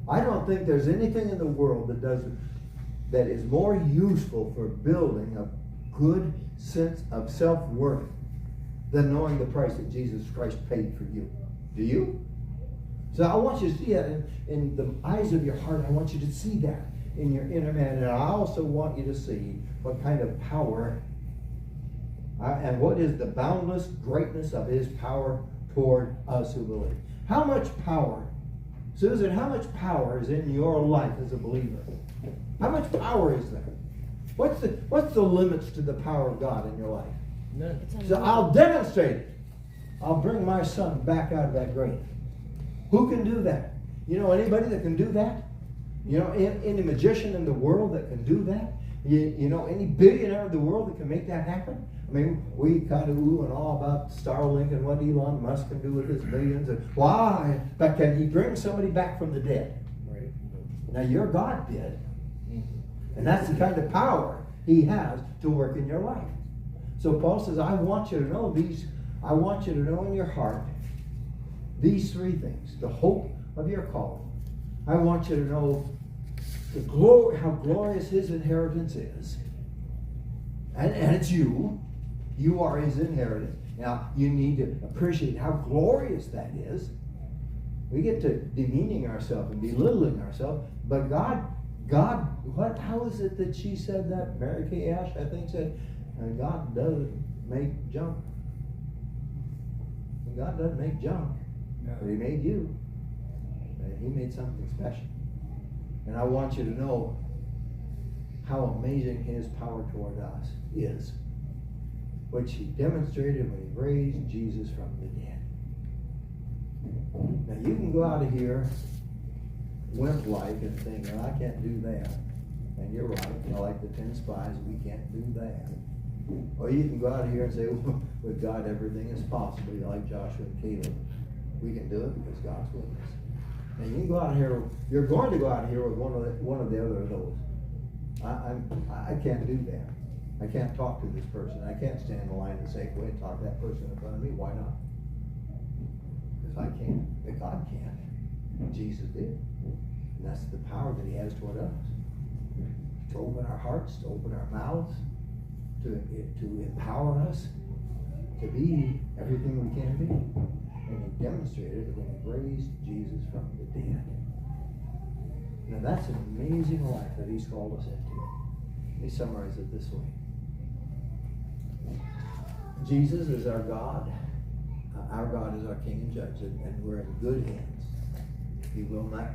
I don't think there's anything in the world that is more useful for building a good sense of self-worth than knowing the price that Jesus Christ paid for you. Do you? So I want you to see that in the eyes of your heart. I want you to see that in your inner man. And I also want you to see what kind of power and what is the boundless greatness of his power toward us who believe. How much power, Susan, how much power is in your life as a believer? How much power is there? What's the limits to the power of God in your life? None. So I'll demonstrate it. I'll bring my son back out of that grave. Who can do that? You know anybody that can do that? You know any magician in the world that can do that? You know any billionaire in the world that can make that happen? I mean, we kind of ooh and all about Starlink and what Elon Musk can do with his billions. And why? But can he bring somebody back from the dead? Right. Now your God did. And that's the kind of power he has to work in your life. So Paul says, I want you to know these. I want you to know in your heart these three things. The hope of your calling. I want you to know the glory, how glorious his inheritance is. And it's you. You are his inheritance. Now, you need to appreciate how glorious that is. We get to demeaning ourselves and belittling ourselves. But God, how is it that she said that? Mary Kay Ash, I think, said, God doesn't make junk. God doesn't make junk. No. But he made you. And he made something special. And I want you to know how amazing his power toward us is, which he demonstrated when he raised Jesus from the dead. Now you can go out of here wimp-like and think, well, I can't do that. And you're right, like the 10 spies, we can't do that. Or you can go out of here and say, well, with God everything is possible. You're like Joshua and Caleb. We can do it because God's with us. And you can go out here, you're going to go out here with one of the other of those. I can't do that. I can't talk to this person. I can't stand in the line and say, go ahead and talk to that person in front of me. Why not? Because I can't. But God can. Jesus did. And that's the power that he has toward us. To open our hearts, to open our mouths, to empower us to be everything we can be. And he demonstrated it when he raised Jesus from the dead. Now that's an amazing life that he's called us into. Let me summarize it this way. Jesus is our God. Our God is our King and Judge, and we're in good hands. He will not